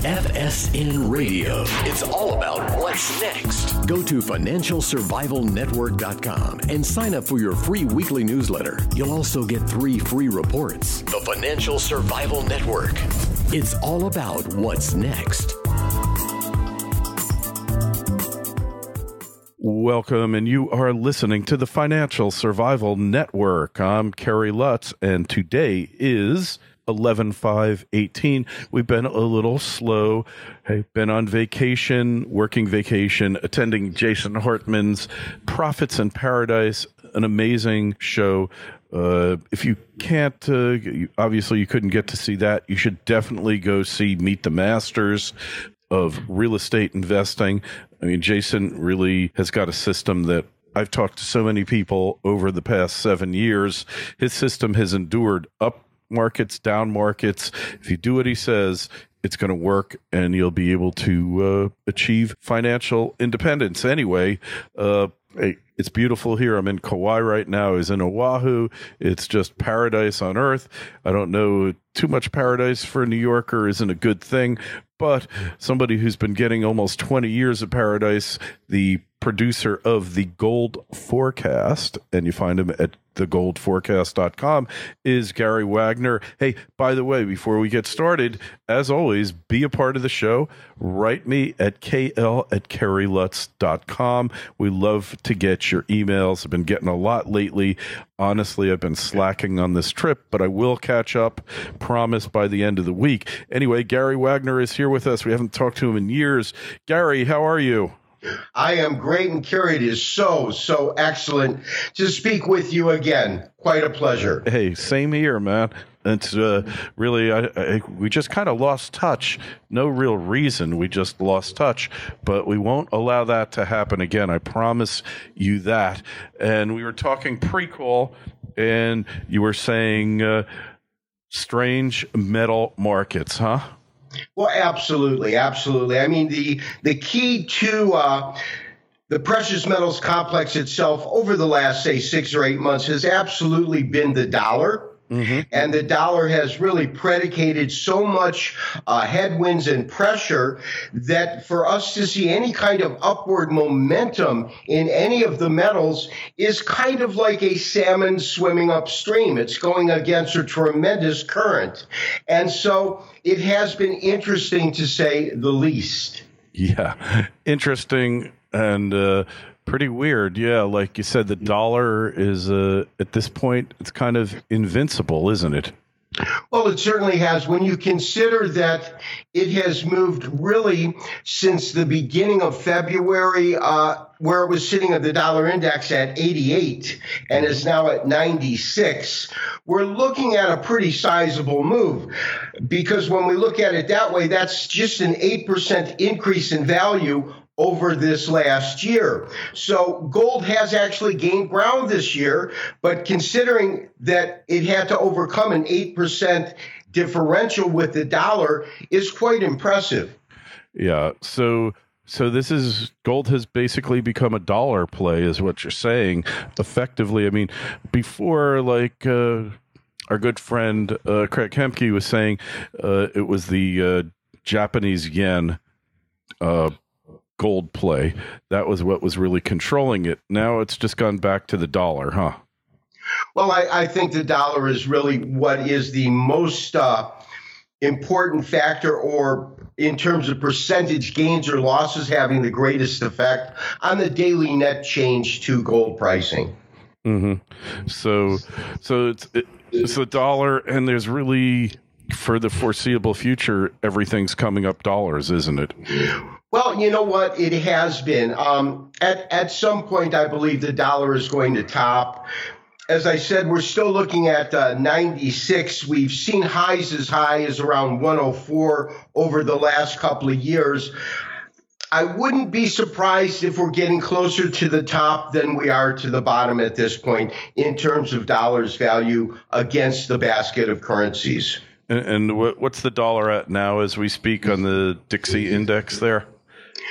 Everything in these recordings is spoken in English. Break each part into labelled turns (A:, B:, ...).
A: FSN Radio. It's all about what's next. Go to financialsurvivalnetwork.com and sign up for your free weekly newsletter. You'll also get 3 free reports. The Financial Survival Network. It's all about what's next.
B: Welcome, and you are listening to the Financial Survival Network. I'm Kerry Lutz, and today is 11/5/18. We've been a little slow. I've been on vacation, working vacation, attending Jason Hartman's Profits in Paradise, an amazing show. If you can't, obviously you couldn't get to see that, you should definitely go see Meet the Masters of Real Estate Investing. I mean, Jason really has got a system that I've talked to so many people over the past 7 years. His system has endured up markets, down markets. If you do what he says, it's going to work, and you'll be able to achieve financial independence. Anyway, it's beautiful here. I'm in Kauai right now. He's in Oahu. It's just paradise on earth. I don't know, too much paradise for a New Yorker isn't a good thing, but somebody who's been getting almost 20 years of paradise, the producer of the Gold Forecast, and you find him at thegoldforecast.com, is Gary Wagner. Hey, by the way, before we get started, as always, be a part of the show. Write me at kl@kerrylutz.com. We love to get your emails. I've been getting a lot lately. Honestly, I've been slacking on this trip, but I will catch up, promise, by the end of the week. Anyway, Gary Wagner is here with us. We haven't talked to him in years. Gary, how are you?
C: I am great, and Kerry, it is so excellent to speak with you again. Quite a pleasure.
B: Hey, same here, man. It's really, we just kind of lost touch. No real reason. We just lost touch, but we won't allow that to happen again. I promise you that. And we were talking pre-call, and you were saying strange metal markets, huh?
C: Well, absolutely. I mean, the key to the precious metals complex itself over the last, say, 6 or 8 months has absolutely been the dollar. Mm-hmm. And the dollar has really predicated so much headwinds and pressure that for us to see any kind of upward momentum in any of the metals is kind of like a salmon swimming upstream. It's going against a tremendous current. And so it has been interesting, to say the least.
B: Yeah, interesting and pretty weird. Yeah, like you said, the dollar is, at this point, it's kind of invincible, isn't it?
C: Well, it certainly has. When you consider that it has moved really since the beginning of February, where it was sitting at the dollar index at 88 and is now at 96, we're looking at a pretty sizable move, because when we look at it that way, that's just an 8% increase in value over this last year. So gold has actually gained ground this year, but considering that it had to overcome an 8% differential with the dollar is quite impressive.
B: Yeah. So this is, gold has basically become a dollar play, is what you're saying, effectively. I mean, before, like, our good friend Craig Kemke was saying, it was the Japanese yen gold play. That was what was really controlling it. Now it's just gone back to the dollar, huh?
C: Well, I think the dollar is really what is the most important factor, or in terms of percentage gains or losses, having the greatest effect on the daily net change to gold pricing.
B: Mm-hmm. So it's the dollar, and there's really, for the foreseeable future, everything's coming up dollars, isn't it?
C: Well, you know what? It has been. At some point, I believe the dollar is going to top. As I said, we're still looking at 96. We've seen highs as high as around 104 over the last couple of years. I wouldn't be surprised if we're getting closer to the top than we are to the bottom at this point in terms of dollar's value against the basket of currencies.
B: And what's the dollar at now as we speak on the Dixie index there?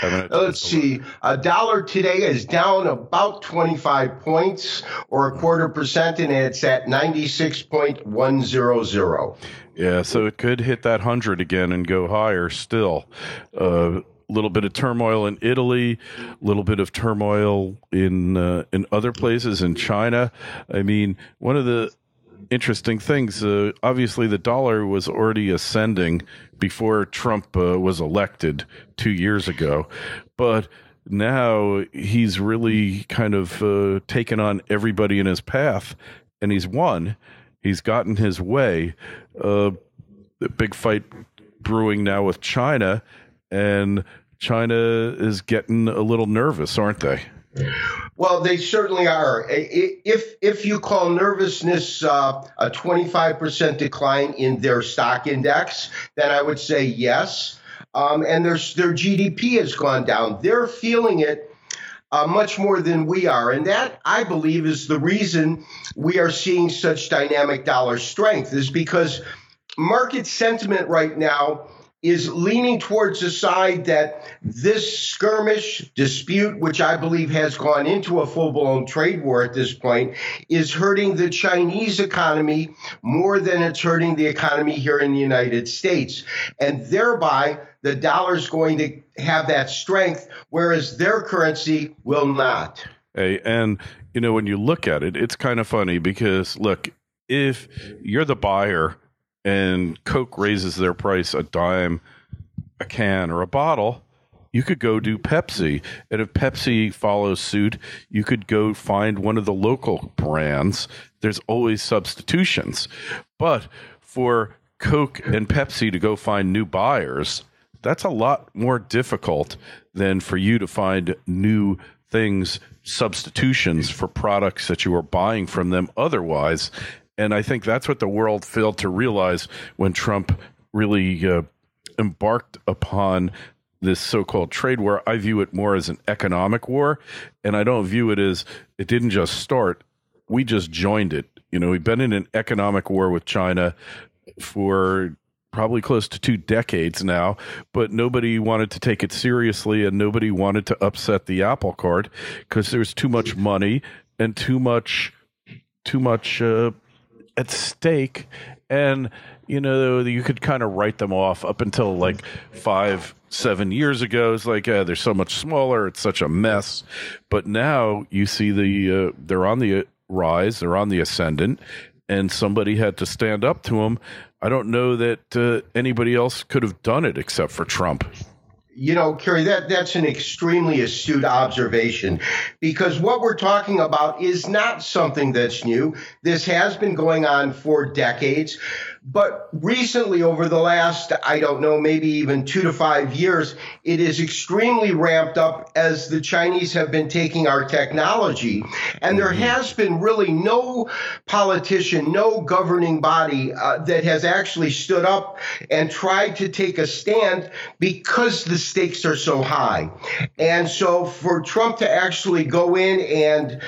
C: Let's see. A dollar today is down about 25 points or 1/4%, and it's at 96.100.
B: Yeah, so it could hit that 100 again and go higher still. A little bit of turmoil in Italy, a little bit of turmoil in other places, in China. I mean, one of the interesting things, obviously the dollar was already ascending before Trump was elected 2 years ago, but now he's really kind of taken on everybody in his path, and he's won. He's gotten his way. The big fight brewing now with China, and China is getting a little nervous, aren't they?
C: Well, they certainly are. If you call nervousness a 25% decline in their stock index, then I would say yes. And their GDP has gone down. They're feeling it much more than we are. And that, I believe, is the reason we are seeing such dynamic dollar strength, is because market sentiment right now is leaning towards the side that this skirmish dispute, which I believe has gone into a full-blown trade war at this point, is hurting the Chinese economy more than it's hurting the economy here in the United States. And thereby, the dollar's going to have that strength, whereas their currency will not.
B: Hey, and, you know, when you look at it, it's kind of funny because, look, if you're the buyer and Coke raises their price a dime a can or a bottle, you could go do Pepsi. And if Pepsi follows suit, you could go find one of the local brands. There's always substitutions. But for Coke and Pepsi to go find new buyers, that's a lot more difficult than for you to find new things, substitutions for products that you are buying from them otherwise. And I think that's what the world failed to realize when Trump really embarked upon this so-called trade war. I view it more as an economic war, and I don't view it as it didn't just start. We just joined it. You know, we've been in an economic war with China for probably close to 2 decades now, but nobody wanted to take it seriously, and nobody wanted to upset the apple cart because there's too much money and too much at stake. And, you know, you could kind of write them off up until like 5-7 years ago. It's like, they're so much smaller. It's such a mess. But now you see they're on the rise. They're on the ascendant. And somebody had to stand up to them. I don't know that anybody else could have done it except for Trump.
C: You know, Kerry, that's an extremely astute observation, because what we're talking about is not something that's new. This has been going on for decades. But recently, over the last, I don't know, maybe even 2 to 5 years, it is extremely ramped up as the Chinese have been taking our technology. And there has been really no politician, no governing body that has actually stood up and tried to take a stand because the stakes are so high. And so for Trump to actually go in and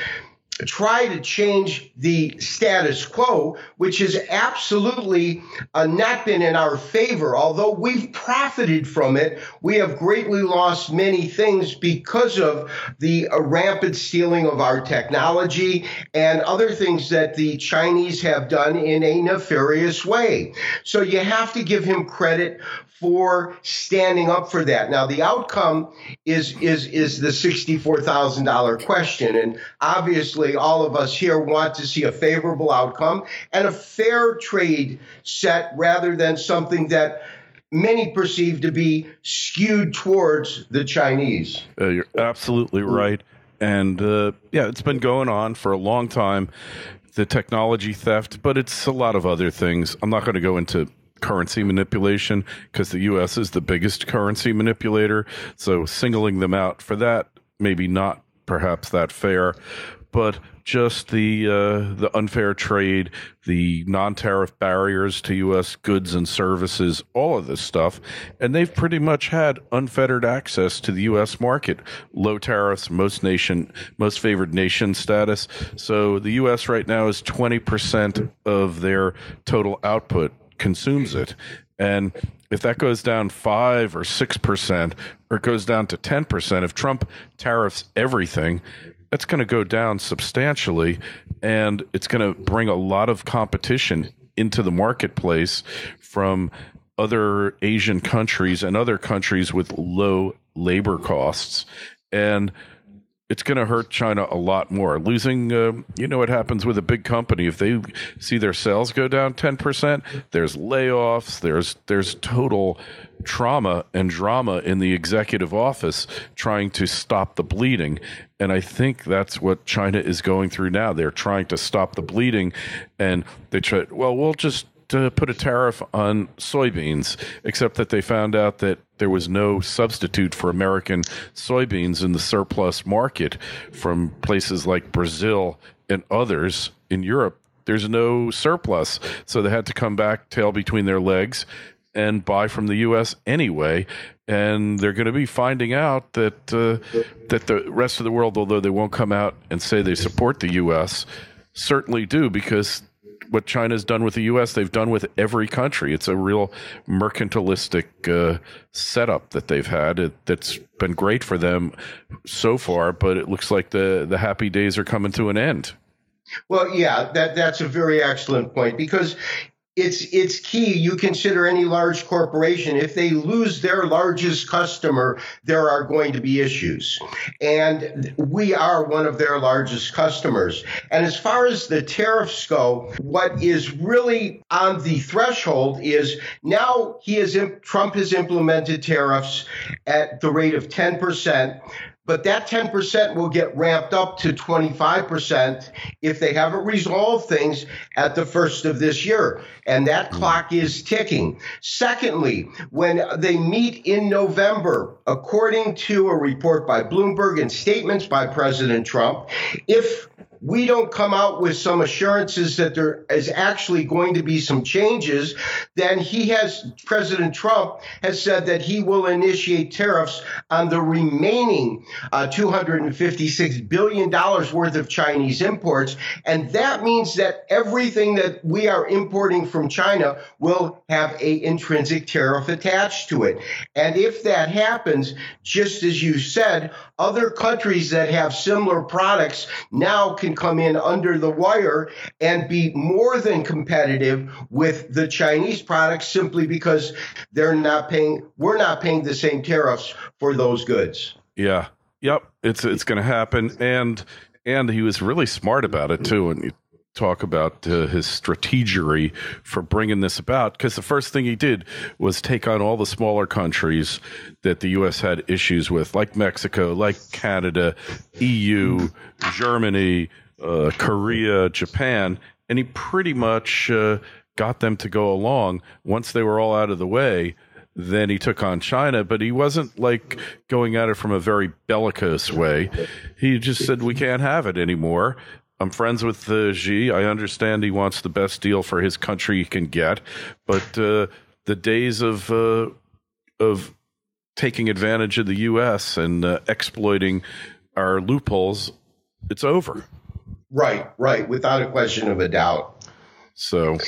C: try to change the status quo, which has absolutely not been in our favor. Although we've profited from it, we have greatly lost many things because of the rampant stealing of our technology and other things that the Chinese have done in a nefarious way. So you have to give him credit for standing up for that. Now, the outcome is the $64,000 question. And obviously, all of us here want to see a favorable outcome and a fair trade set rather than something that many perceive to be skewed towards the Chinese.
B: You're absolutely right. And it's been going on for a long time, the technology theft, but it's a lot of other things. I'm not going to go into currency manipulation because the U.S. is the biggest currency manipulator. So singling them out for that, maybe not perhaps that fair, but just the unfair trade, the non-tariff barriers to U.S. goods and services, all of this stuff. And they've pretty much had unfettered access to the U.S. market, low tariffs, most favored nation status. So the U.S. right now is 20% of their total output consumes it. And if that goes down 5 or 6%, or it goes down to 10%, if Trump tariffs everything, that's going to go down substantially, and it's going to bring a lot of competition into the marketplace from other Asian countries and other countries with low labor costs. And it's going to hurt China a lot more. Losing, what happens with a big company. If they see their sales go down 10%, there's layoffs, there's total trauma and drama in the executive office trying to stop the bleeding. And I think that's what China is going through now. They're trying to stop the bleeding, and they try, we'll just put a tariff on soybeans, except that they found out that there was no substitute for American soybeans in the surplus market from places like Brazil and others in Europe. There's no surplus, so they had to come back, tail between their legs, and buy from the U.S. anyway. And they're going to be finding out that that the rest of the world, although they won't come out and say they support the U.S., certainly do, because what China's done with the U.S., they've done with every country. It's a real mercantilistic setup that they've had. That's been great for them so far, but it looks like the happy days are coming to an end.
C: Well, yeah, that's a very excellent point, because it's key. You consider any large corporation, if they lose their largest customer, there are going to be issues. And we are one of their largest customers. And as far as the tariffs go, what is really on the threshold is now Trump has implemented tariffs at the rate of 10%. But that 10% will get ramped up to 25% if they haven't resolved things at the first of this year. And that clock is ticking. Secondly, when they meet in November, according to a report by Bloomberg and statements by President Trump, if we don't come out with some assurances that there is actually going to be some changes, then President Trump has said that he will initiate tariffs on the remaining $256 billion worth of Chinese imports. And that means that everything that we are importing from China will have an intrinsic tariff attached to it. And if that happens, just as you said, other countries that have similar products now can come in under the wire and be more than competitive with the Chinese products, simply because we're not paying the same tariffs for those goods.
B: Yeah. Yep. It's going to happen. And he was really smart about it too. And you talk about his strategery for bringing this about, because the first thing he did was take on all the smaller countries that the U.S. had issues with, like Mexico, like Canada, EU, Germany, Korea, Japan, and he pretty much got them to go along. Once they were all out of the way, then he took on China, but he wasn't like going at it from a very bellicose way. He just said, we can't have it anymore. I'm friends with Xi. I understand he wants the best deal for his country he can get, but the days of taking advantage of the U.S. and exploiting our loopholes, it's over.
C: Right, without a question of a doubt.
B: So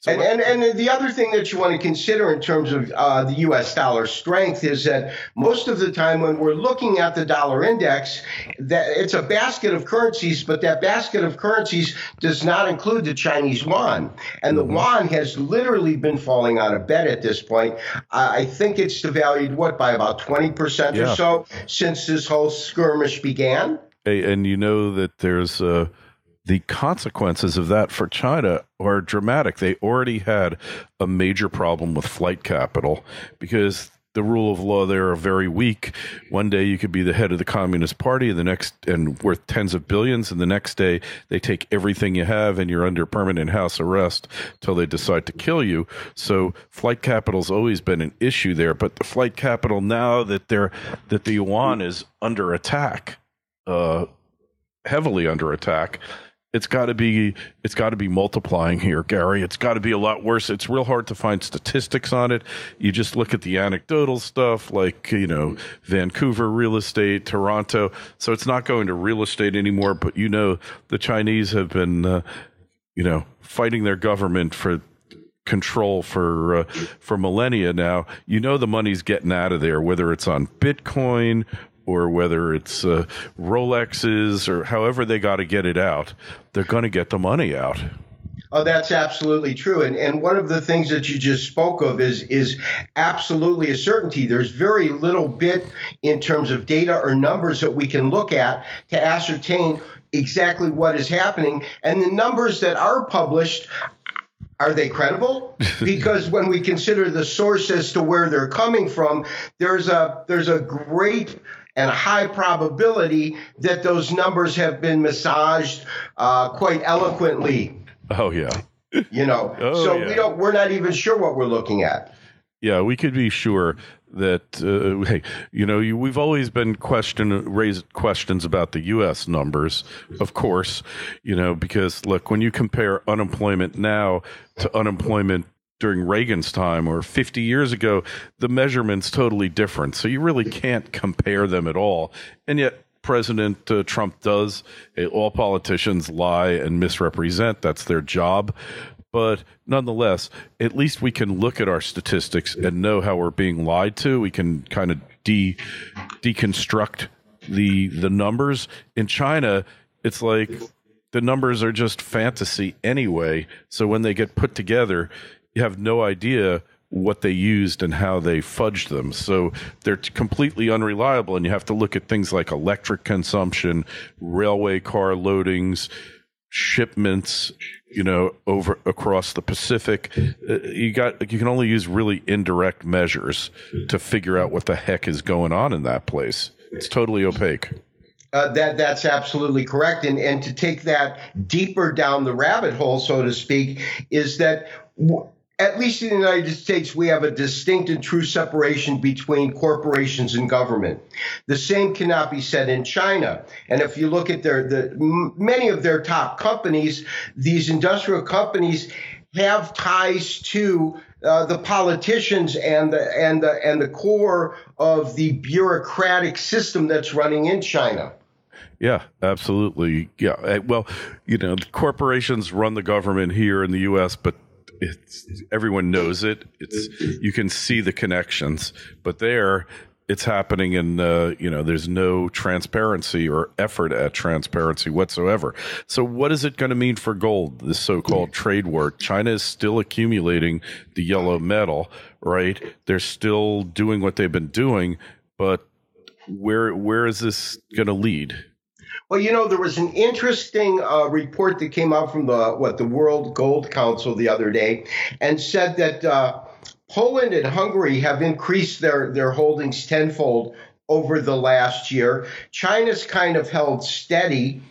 C: and the other thing that you want to consider in terms of the U.S. dollar strength is that most of the time when we're looking at the dollar index, that it's a basket of currencies, but that basket of currencies does not include the Chinese yuan. And the yuan has literally been falling out of bed at this point. I think it's devalued, by about 20% or so since this whole skirmish began.
B: And you know that there's the consequences of that for China are dramatic. They already had a major problem with flight capital because the rule of law there are very weak. One day you could be the head of the Communist Party, and worth tens of billions, and the next day they take everything you have and you're under permanent house arrest till they decide to kill you. So flight capital's always been an issue there, but the flight capital now that the yuan is under attack, heavily under attack, it's got to be multiplying here, Gary. It's got to be a lot worse. It's real hard to find statistics on it. You just look at the anecdotal stuff, like, Vancouver real estate, Toronto. So it's not going to real estate anymore. But, the Chinese have been, fighting their government for control for millennia now. You know the money's getting out of there, whether it's on Bitcoin or whether it's Rolexes or however they got to get it out. They're going to get the money out.
C: Oh, that's absolutely true. And one of the things that you just spoke of is absolutely a certainty. There's very little bit in terms of data or numbers that we can look at to ascertain exactly what is happening. And the numbers that are published, are they credible? Because when we consider the source as to where they're coming from, there's a great and high probability that those numbers have been massaged quite eloquently.
B: Oh yeah.
C: We're not even sure what we're looking at.
B: Yeah, we could be sure that we've always been raised questions about the U.S. numbers, of course, because look, when you compare unemployment now to unemployment during Reagan's time or 50 years ago, the measurement's totally different. So you really can't compare them at all. And yet President Trump does. All politicians lie and misrepresent. That's their job. But nonetheless, at least we can look at our statistics and know how we're being lied to. We can kind of deconstruct the numbers. In China, it's like the numbers are just fantasy anyway. So when they get put together, you have no idea what they used and how they fudged them. So they're completely unreliable, and you have to look at things like electric consumption, railway car loadings, shipments, over across the Pacific. You can only use really indirect measures to figure out what the heck is going on in that place. It's totally opaque.
C: That's absolutely correct. And to take that deeper down the rabbit hole, so to speak, is that at least in the United States, we have a distinct and true separation between corporations and government. The same cannot be said in China. And if you look at many of their top companies, these industrial companies have ties to the politicians and the core of the bureaucratic system that's running in China.
B: Yeah, absolutely. Yeah. Well, corporations run the government here in the U.S., but everyone knows it. You can see the connections, but there it's happening and there's no transparency or effort at transparency whatsoever. So what is it going to mean for gold, this so-called trade war? China is still accumulating the yellow metal, right? They're still doing what they've been doing, but where is this going to lead?
C: Well, there was an interesting report that came out from the World Gold Council the other day, and said that Poland and Hungary have increased their holdings tenfold over the last year. China's kind of held steady.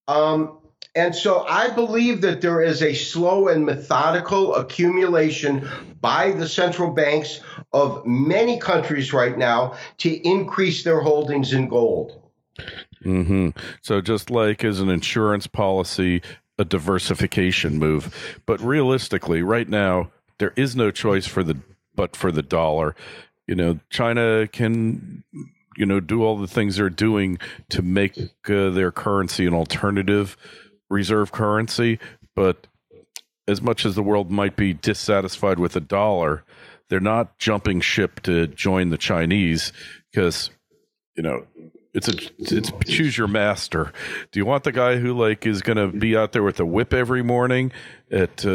C: And so I believe that there is a slow and methodical accumulation by the central banks of many countries right now to increase their holdings in gold.
B: Mm-hmm. So just like as an insurance policy, a diversification move. But realistically, right now, there is no choice for the dollar. China can, do all the things they're doing to make their currency an alternative reserve currency. But as much as the world might be dissatisfied with the dollar, they're not jumping ship to join the Chinese because, it's choose your master. Do you want the guy who is going to be out there with a whip every morning at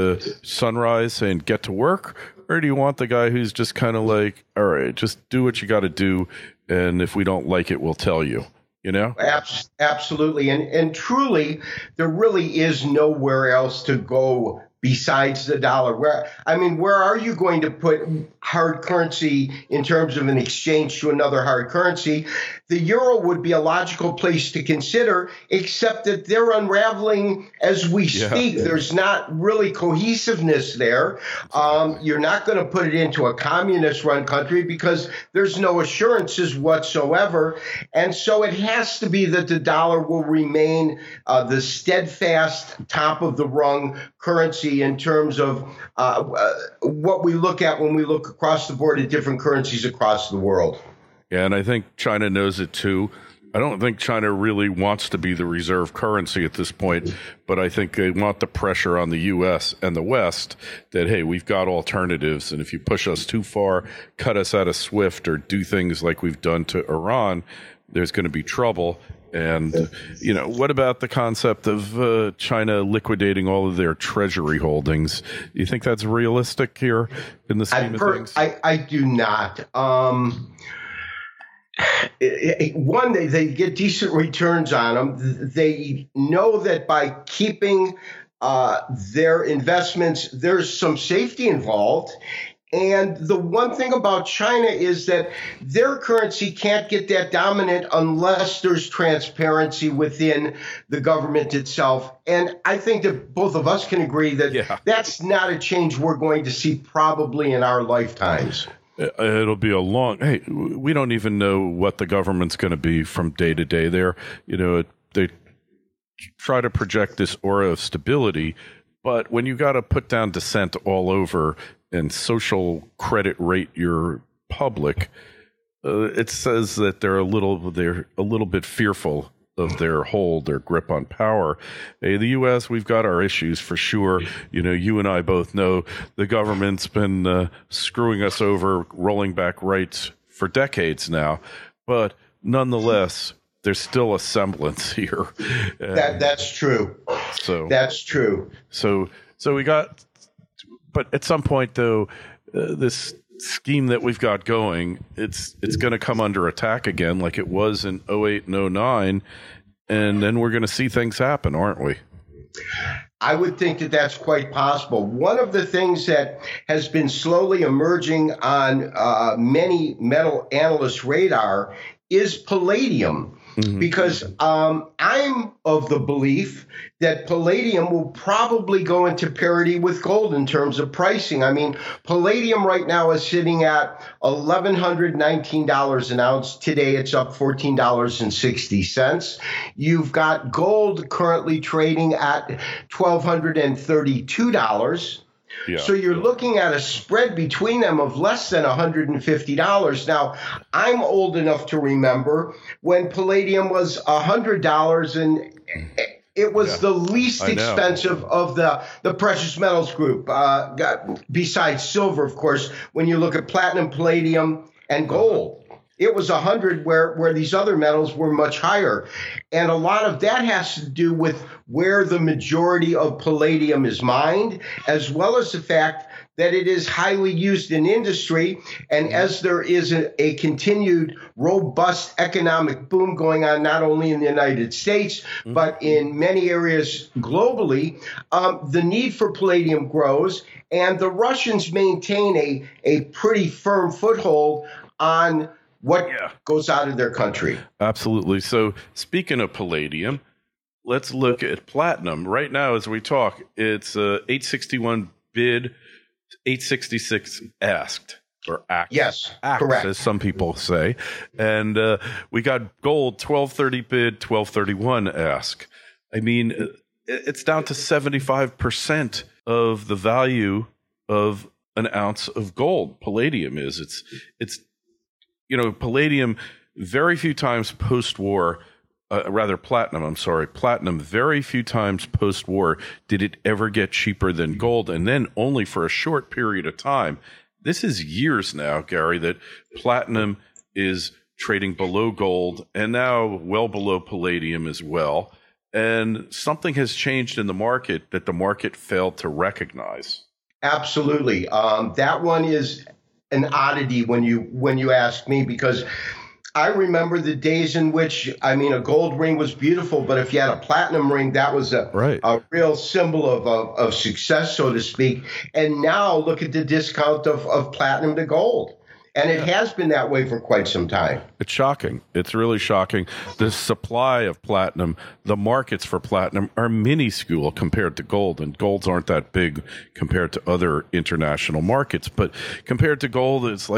B: sunrise saying get to work? Or do you want the guy who's just kind of all right, just do what you got to do. And if we don't like it, we'll tell you,
C: Absolutely. And truly, there really is nowhere else to go besides the dollar. Where are you going to put hard currency in terms of an exchange to another hard currency? The euro would be a logical place to consider, except that they're unraveling as we speak. There's not really cohesiveness there. You're not going to put it into a communist-run country because there's no assurances whatsoever. And so it has to be that the dollar will remain the steadfast top of the rung currency in terms of what we look at when we look across the board at different currencies across the world.
B: Yeah, and I think China knows it too. I don't think China really wants to be the reserve currency at this point, but I think they want the pressure on the U.S. and the West that, hey, we've got alternatives, and if you push us too far, cut us out of SWIFT or do things like we've done to Iran, there's going to be trouble. And, what about the concept of China liquidating all of their treasury holdings? Do you think that's realistic here in the scheme of things?
C: I do not. One, they get decent returns on them. They know that by keeping their investments, there's some safety involved. And the one thing about China is that their currency can't get that dominant unless there's transparency within the government itself. And I think that both of us can agree that that's not a change we're going to see probably in our lifetimes.
B: It'll be hey, we don't even know what the government's going to be from day to day there. They try to project this aura of stability, but when you got to put down dissent all over and social credit rate your public, it says that they're a little bit fearful of their grip on power. Hey, the U.S., we've got our issues for sure. You and I both know the government's been screwing us over, rolling back rights for decades now. But nonetheless, there's still a semblance here.
C: That's true. That's true.
B: So we got, but at some point though, this scheme that we've got going, it's going to come under attack again like it was in 08 and 09, and then we're going to see things happen, aren't we?
C: I would think that that's quite possible. One of the things that has been slowly emerging on many metal analysts' radar is palladium. Mm-hmm. Because I'm of the belief that palladium will probably go into parity with gold in terms of pricing. I mean, palladium right now is sitting at $1,119 an ounce. Today it's up $14.60. You've got gold currently trading at $1,232. Yeah. So you're looking at a spread between them of less than $150. Now, I'm old enough to remember when palladium was $100 and it was the least expensive of the precious metals group, besides silver, of course, when you look at platinum, palladium, and gold. It was 100 where these other metals were much higher. And a lot of that has to do with where the majority of palladium is mined, as well as the fact that it is highly used in industry. And as there is a continued robust economic boom going on, not only in the United States, but in many areas globally, the need for palladium grows. And the Russians maintain a pretty firm foothold on what goes out of their country.
B: Absolutely. So speaking of palladium, let's look at platinum. Right now, as we talk, it's 861 bid, 866 asked, or asked.
C: Yes,
B: asked,
C: correct.
B: As some people say. And we got gold, 1230 bid, 1231 ask. I mean, it's down to 75% of the value of an ounce of gold. Palladium is. It's palladium, very few times post-war, platinum, very few times post-war did it ever get cheaper than gold, and then only for a short period of time. This is years now, Gary, that platinum is trading below gold and now well below palladium as well. And something has changed in the market that the market failed to recognize.
C: Absolutely. That one is an oddity when you ask me, because I remember the days in which, a gold ring was beautiful, but if you had a platinum ring, that was a real symbol of success, so to speak. And now look at the discount of platinum to gold. And it has been that way for quite some time.
B: It's shocking. It's really shocking. The supply of platinum, the markets for platinum are minuscule compared to gold, and golds aren't that big compared to other international markets. But compared to gold, it's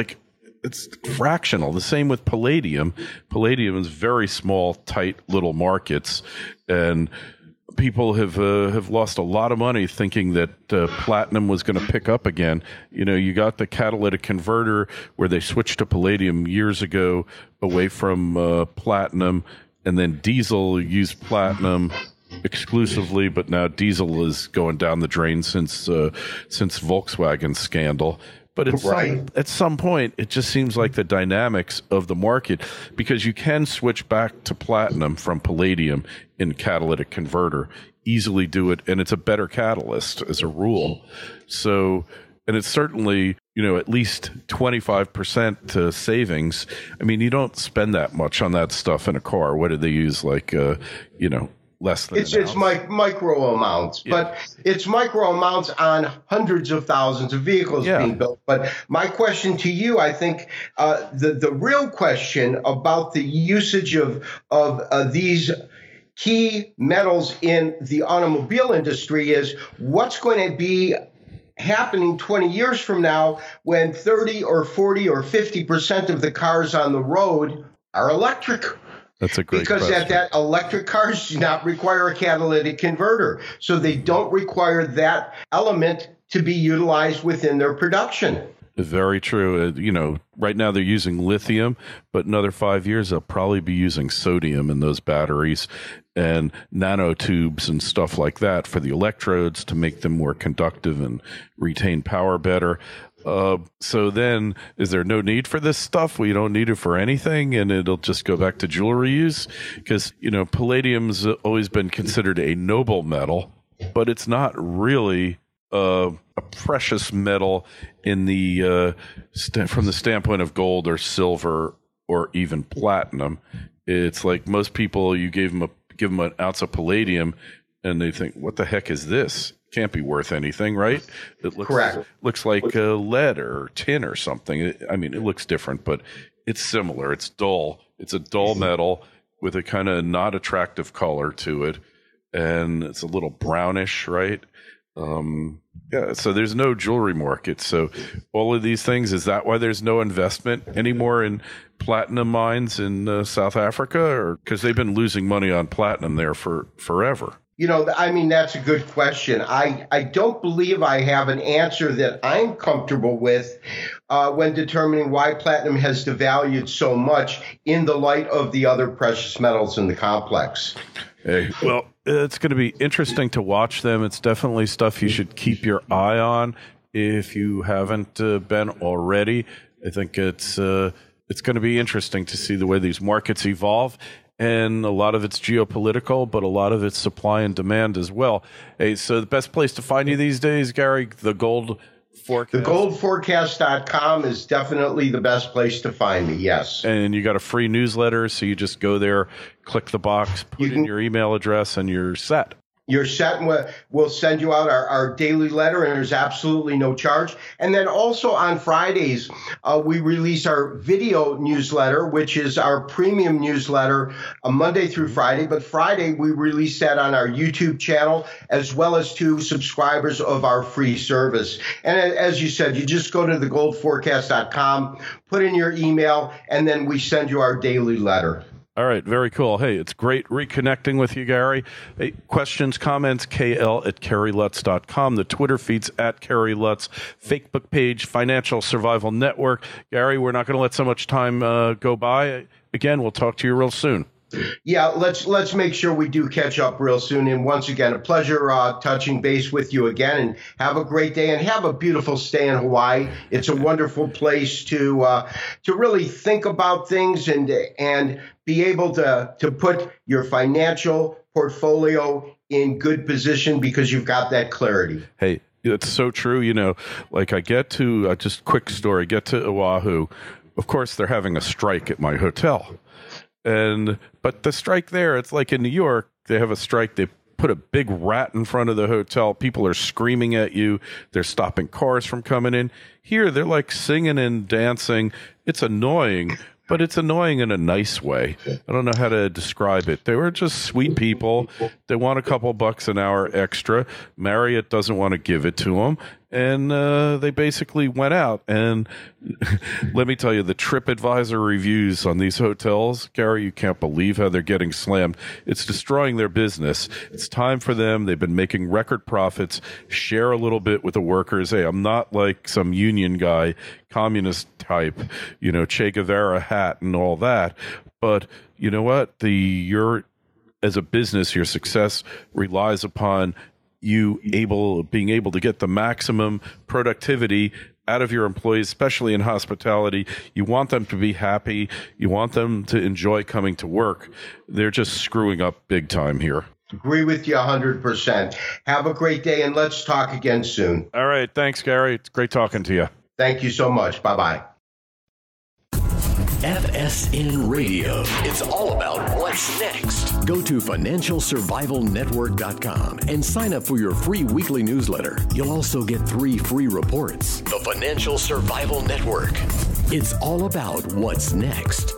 B: fractional. The same with palladium. Palladium is very small, tight little markets, and people have lost a lot of money thinking that platinum was going to pick up again. You got the catalytic converter where they switched to palladium years ago away from platinum. and then diesel used platinum exclusively, but now diesel is going down the drain since Volkswagen scandal. But at some point, it just seems like the dynamics of the market, because you can switch back to platinum from palladium in catalytic converter, easily do it, and it's a better catalyst as a rule. So, and it's certainly, at least 25% savings. I mean, you don't spend that much on that stuff in a car. What do they use? Less than
C: it's micro amounts, but it's micro amounts on hundreds of thousands of vehicles being built. But my question to you, I think the real question about the usage of these key metals in the automobile industry is what's going to be happening 20 years from now when 30 or 40 or 50% of the cars on the road are electric.
B: That's a great question.
C: Because that electric cars do not require a catalytic converter. So they don't require that element to be utilized within their production.
B: Very true. Right now they're using lithium, but in another 5 years, they'll probably be using sodium in those batteries and nanotubes and stuff like that for the electrodes to make them more conductive and retain power better. So then, is there no need for this stuff? Well, you don't need it for anything, and it'll just go back to jewelry use? Because, palladium's always been considered a noble metal, but it's not really a precious metal in the from the standpoint of gold or silver or even platinum. It's like most people, you give them an ounce of palladium, and they think, "What the heck is this? Can't be worth anything, right?" It looks like lead or tin or something. I mean, it looks different, but it's similar. It's dull. It's a dull metal with a kind of not attractive color to it, and it's a little brownish, right? So there's no jewelry market. So all of these things, is that why there's no investment anymore in platinum mines in South Africa? Or because they've been losing money on platinum there for forever?
C: That's a good question. I don't believe I have an answer that I'm comfortable with when determining why platinum has devalued so much in the light of the other precious metals in the complex.
B: Hey, well, it's going to be interesting to watch them. It's definitely stuff you should keep your eye on if you haven't been already. I think it's going to be interesting to see the way these markets evolve. And a lot of it's geopolitical, but a lot of it's supply and demand as well. Hey, so the best place to find you these days, Gary, the Gold Forecast?
C: TheGoldForecast.com is definitely the best place to find me, yes.
B: And you got a free newsletter, so you just go there, click the box, put in your email address, and you're set.
C: You're set, and we'll send you out our daily letter, and there's absolutely no charge. And then also on Fridays, we release our video newsletter, which is our premium newsletter, Monday through Friday. But Friday, we release that on our YouTube channel, as well as to subscribers of our free service. And as you said, you just go to thegoldforecast.com, put in your email, and then we send you our daily letter.
B: All right, very cool. Hey, it's great reconnecting with you, Gary. Hey, questions, comments, KL@CarrieLutz.com. The Twitter feed's @CarrieLutz. Facebook page, Financial Survival Network. Gary, we're not going to let so much time go by. Again, we'll talk to you real soon.
C: Yeah, let's make sure we do catch up real soon. And once again, a pleasure touching base with you again. And have a great day and have a beautiful stay in Hawaii. It's a wonderful place to really think about things and be able to put your financial portfolio in good position because you've got that clarity.
B: Hey, it's so true. Like I get to, just quick story, get to Oahu. Of course, they're having a strike at my hotel. But the strike there, it's like in New York, they have a strike. They put a big rat in front of the hotel. People are screaming at you. They're stopping cars from coming in. Here, they're like singing and dancing. It's annoying, but it's annoying in a nice way. I don't know how to describe it. They were just sweet people. They want a couple bucks an hour extra. Marriott doesn't want to give it to them. and they basically went out. And let me tell you, the TripAdvisor reviews on these hotels, Gary, you can't believe how they're getting slammed. It's destroying their business. It's time for them. They've been making record profits. Share a little bit with the workers. Hey, I'm not like some union guy, communist type, Che Guevara hat and all that. But you know what? As a business, your success relies upon you being able to get the maximum productivity out of your employees, especially in hospitality. You want them to be happy. You want them to enjoy coming to work. They're just screwing up big time here.
C: Agree with you 100%. Have a great day, and let's talk again soon.
B: All right. Thanks, Gary. It's great talking to you.
C: Thank you so much. Bye-bye.
A: FSN Radio. It's all about what's next. Go to financialsurvivalnetwork.com and sign up for your free weekly newsletter. You'll also get 3 free reports. The Financial Survival Network. It's all about what's next.